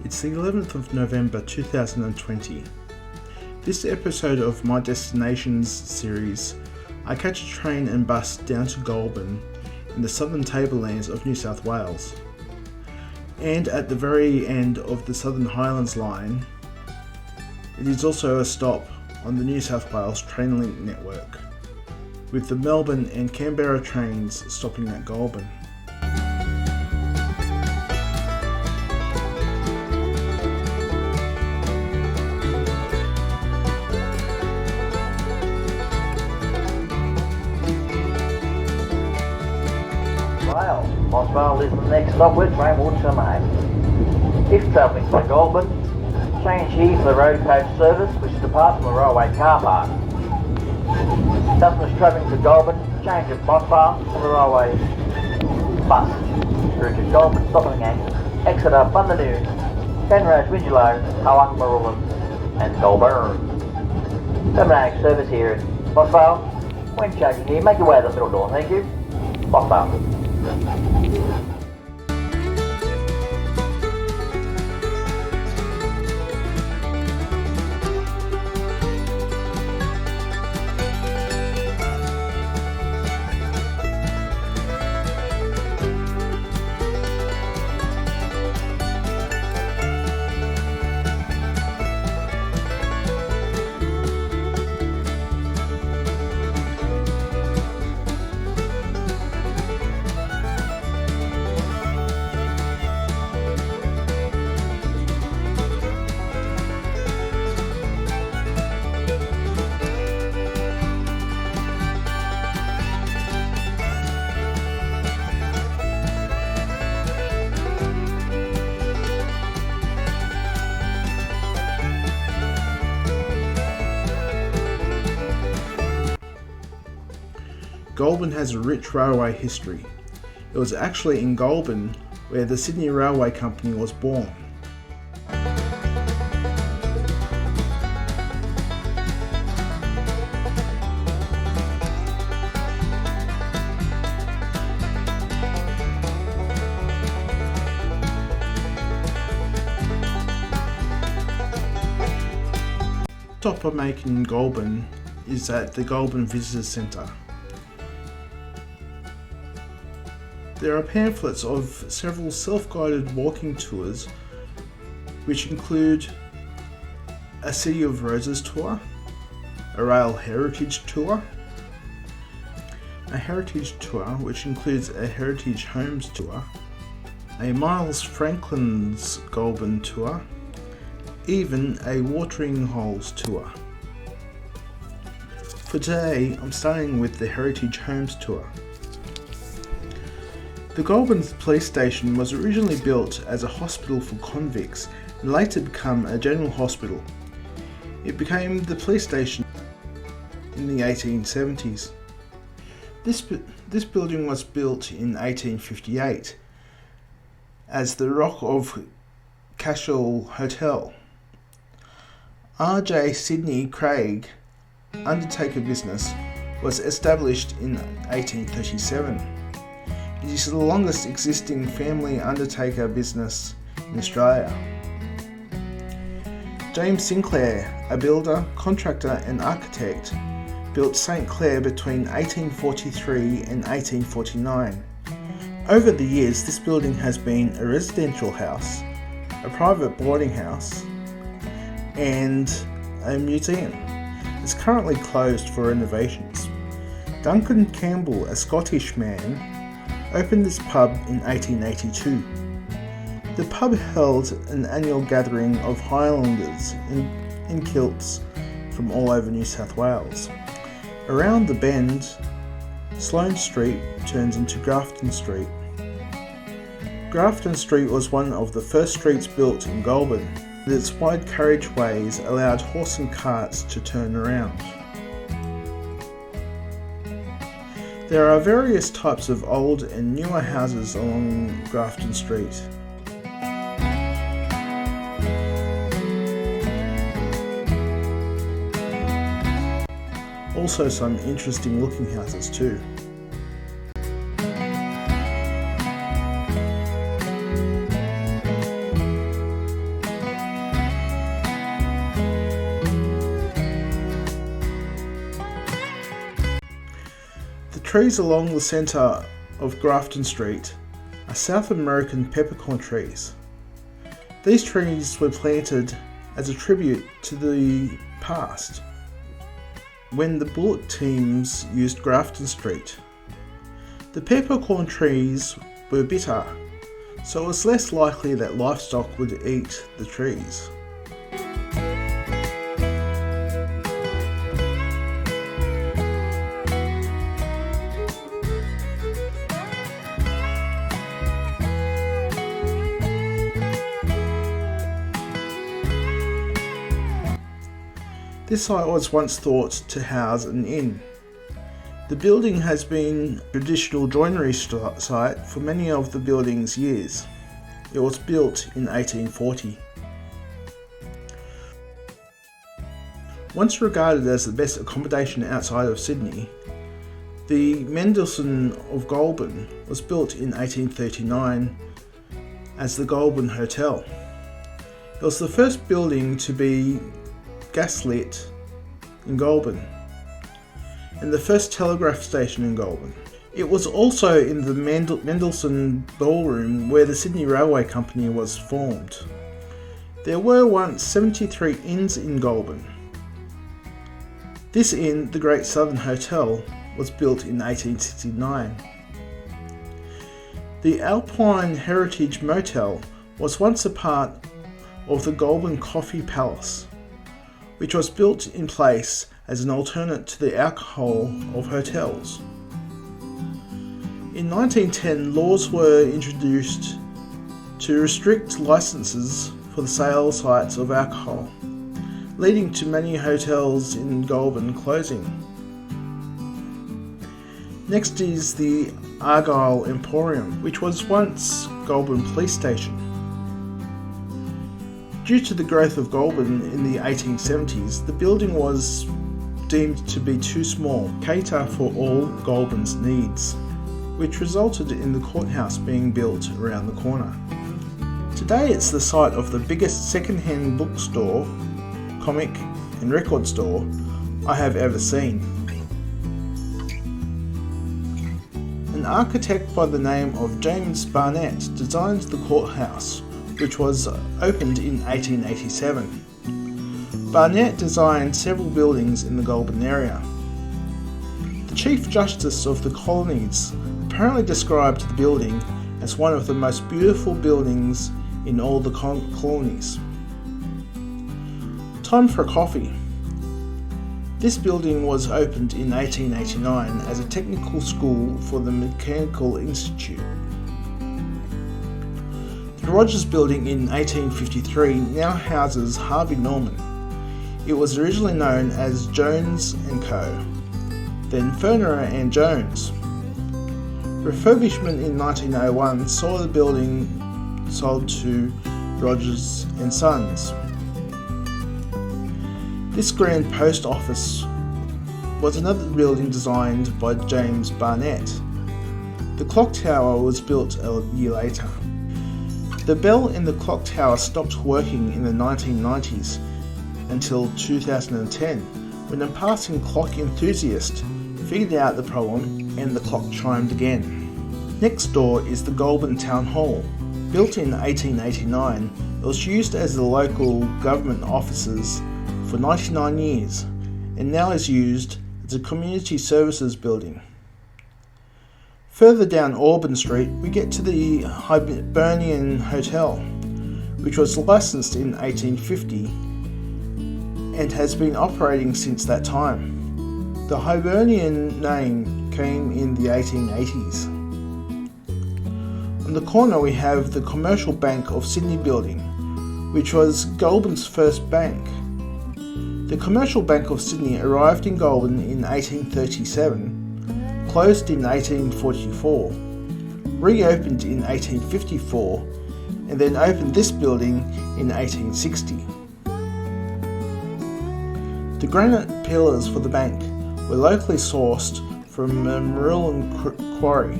It's the 11th of November 2020. This episode of My Destinations series, I catch a train and bus down to Goulburn in the southern Tablelands of New South Wales. And at the very end of the Southern Highlands line, it is also a stop on the New South Wales Trainlink network, with the Melbourne and Canberra trains stopping at Goulburn. Mossvale is the next stop where train will terminate. If travelling to Goulburn, change here for the road coach service which departs from the railway car park. Customers travelling to Goulburn, change at Mossvale for the railway bus through to Goulburn stopping at Exeter, Bundanoon, Penrose, Wingelow, Kawakamarulin and Goulburn. Terminating service here at Mossvale. When changing here, make your way to the middle door, thank you. Mossvale. Goulburn has a rich railway history. It was actually in Goulburn where the Sydney Railway Company was born. Stop I'm making in Goulburn is at the Goulburn Visitors Centre. There are pamphlets of several self-guided walking tours which include a City of Roses tour, a Rail Heritage tour, a Heritage tour which includes a Heritage Homes tour, a Miles Franklin's Goulburn tour, even a Watering Holes tour. For today, I'm starting with the Heritage Homes tour. The Goulburn police station was originally built as a hospital for convicts and later became a general hospital. It became the police station in the 1870s. This building was built in 1858 as the Rock of Cashel Hotel. R.J. Sidney Craig Undertaker Business was established in 1837. It is the longest existing family undertaker business in Australia. James Sinclair, a builder, contractor and architect, built St Clair between 1843 and 1849. Over the years, this building has been a residential house, a private boarding house, and a museum. It's currently closed for renovations. Duncan Campbell, a Scottish man, opened this pub in 1882. The pub held an annual gathering of Highlanders in kilts from all over New South Wales. Around the bend, Sloane Street turns into Grafton Street. Grafton Street was one of the first streets built in Goulburn. Its wide carriageways allowed horse and carts to turn around. There are various types of old and newer houses along Grafton Street. Also some interesting looking houses too. trees along the centre of Grafton Street are South American peppercorn trees. These trees were planted as a tribute to the past, when the bullet teams used Grafton Street. The peppercorn trees were bitter, so it was less likely that livestock would eat the trees. This site was once thought to house an inn. The building has been a traditional joinery site for many of the building's years. It was built in 1840. Once regarded as the best accommodation outside of Sydney, the Mendelssohn of Goulburn was built in 1839 as the Goulburn Hotel. It was the first building to be gaslit in Goulburn, and the first telegraph station in Goulburn. It was also in the Mendelssohn Ballroom where the Sydney Railway Company was formed. There were once 73 inns in Goulburn. This inn, the Great Southern Hotel, was built in 1869. The Alpine Heritage Motel was once a part of the Goulburn Coffee Palace, which was built in place as an alternate to the alcohol of hotels. In 1910, laws were introduced to restrict licences for the sale sites of alcohol, leading to many hotels in Goulburn closing. Next is the Argyle Emporium, which was once Goulburn Police Station. Due to the growth of Goulburn in the 1870s, the building was deemed to be too small to cater for all Goulburn's needs, which resulted in the courthouse being built around the corner. Today it's the site of the biggest second-hand bookstore, comic and record store I have ever seen. An architect by the name of James Barnett designed the courthouse, which was opened in 1887. Barnett designed several buildings in the Goulburn area. The Chief Justice of the Colonies apparently described the building as one of the most beautiful buildings in all the colonies. Time for a coffee. This building was opened in 1889 as a technical school for the Mechanical Institute. The Rogers Building in 1853 now houses Harvey Norman. It was originally known as Jones & Co., then Furnerer & Jones. Refurbishment in 1901 saw the building sold to Rogers & Sons. This grand post office was another building designed by James Barnett. The clock tower was built a year later. The bell in the clock tower stopped working in the 1990s until 2010, when a passing clock enthusiast figured out the problem and the clock chimed again. Next door is the Goulburn Town Hall. Built in 1889, it was used as the local government offices for 99 years and now is used as a community services building. Further down Auburn Street, we get to the Hibernian Hotel, which was licensed in 1850 and has been operating since that time. The Hibernian name came in the 1880s. On the corner we have the Commercial Bank of Sydney building, which was Goulburn's first bank. The Commercial Bank of Sydney arrived in Goulburn in 1837, closed in 1844, reopened in 1854, and then opened this building in 1860. The granite pillars for the bank were locally sourced from a Marillion quarry.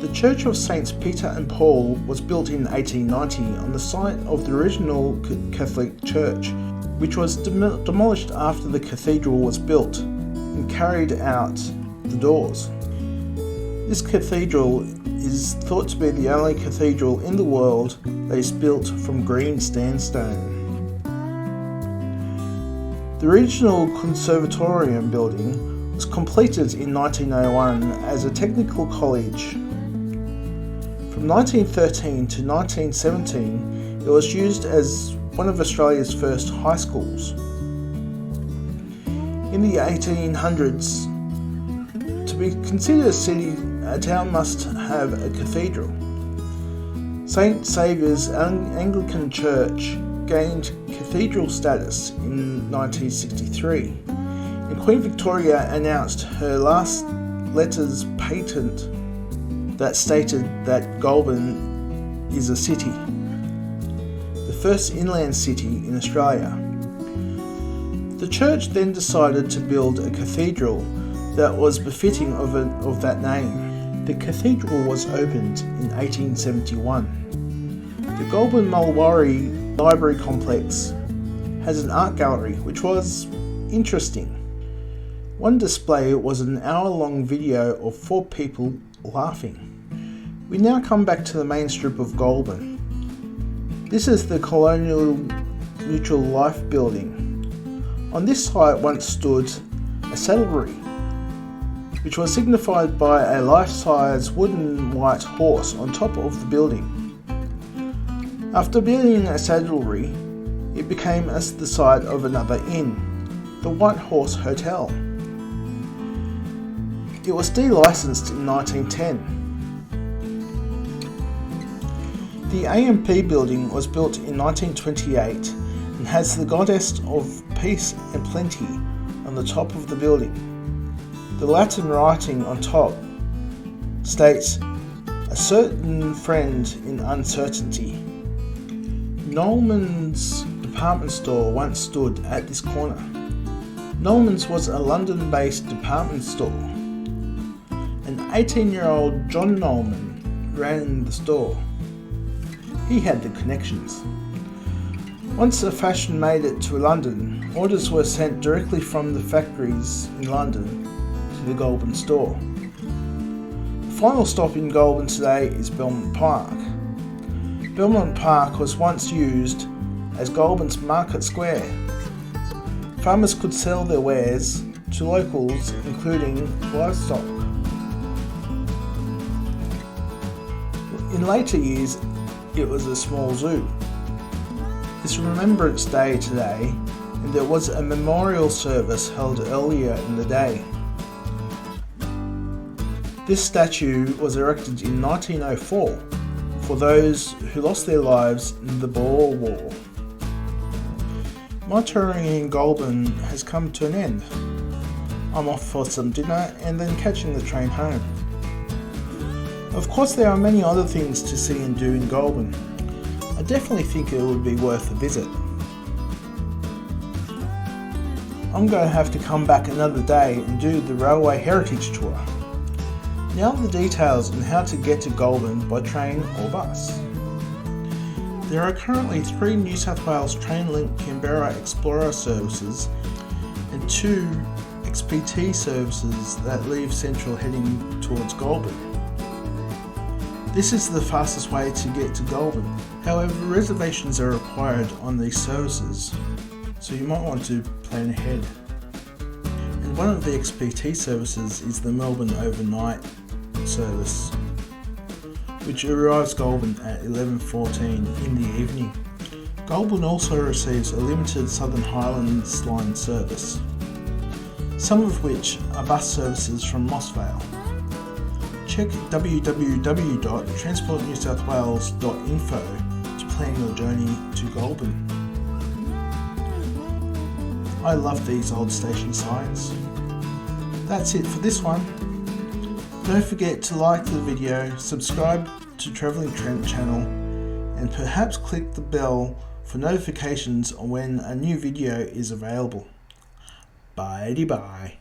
The Church of Saints Peter and Paul was built in 1890 on the site of the original Catholic Church, which was demolished after the cathedral was built and carried out the doors. This cathedral is thought to be the only cathedral in the world that is built from green sandstone. The original conservatorium building was completed in 1901 as a technical college. From 1913 to 1917, it was used as one of Australia's first high schools. In the 1800s, to be considered a city, a town must have a cathedral. St. Saviour's Anglican Church gained cathedral status in 1963, and Queen Victoria announced her last letters patent that stated that Goulburn is a city, the first inland city in Australia. The church then decided to build a cathedral that was befitting of that name. The cathedral was opened in 1871. The Goulburn Mulwaree Library Complex has an art gallery which was interesting. One display was an hour-long video of 4 people laughing. We now come back to the main strip of Goulburn. This is the Colonial Mutual Life building. On this site once stood a saddlery, which was signified by a life-size wooden white horse on top of the building. After building a saddlery, it became the site of another inn, the White Horse Hotel. It was delicensed in 1910. The AMP building was built in 1928 and has the Goddess of Peace and Plenty on the top of the building. The Latin writing on top states, "A certain friend in uncertainty." Nolman's department store once stood at this corner. Nolman's was a London-based department store. An 18-year-old John Nolman ran the store. He had the connections. Once the fashion made it to London, orders were sent directly from the factories in London to the Goulburn store. The final stop in Goulburn today is Belmont Park. Belmont Park was once used as Goulburn's Market Square. Farmers could sell their wares to locals, including livestock. In later years, it was a small zoo. It's Remembrance Day today, and there was a memorial service held earlier in the day. This statue was erected in 1904 for those who lost their lives in the Boer War. My touring in Goulburn has come to an end. I'm off for some dinner and then catching the train home. Of course, there are many other things to see and do in Goulburn. I definitely think it would be worth a visit. I'm going to have to come back another day and do the Railway Heritage Tour. Now the details on how to get to Goulburn by train or bus. There are currently 3 New South Wales Trainlink Canberra Explorer services and 2 XPT services that leave Central heading towards Goulburn. This is the fastest way to get to Goulburn. However, reservations are required on these services, so you might want to plan ahead. And one of the XPT services is the Melbourne Overnight service, which arrives Goulburn at 11:14 in the evening. Goulburn also receives a limited Southern Highlands line service, some of which are bus services from Mossvale. Check www.transportnewsouthwales.info to plan your journey to Goulburn. I love these old station signs. That's it for this one. Don't forget to like the video, subscribe to Travelling Trent channel, and perhaps click the bell for notifications on when a new video is available. Bye-bye.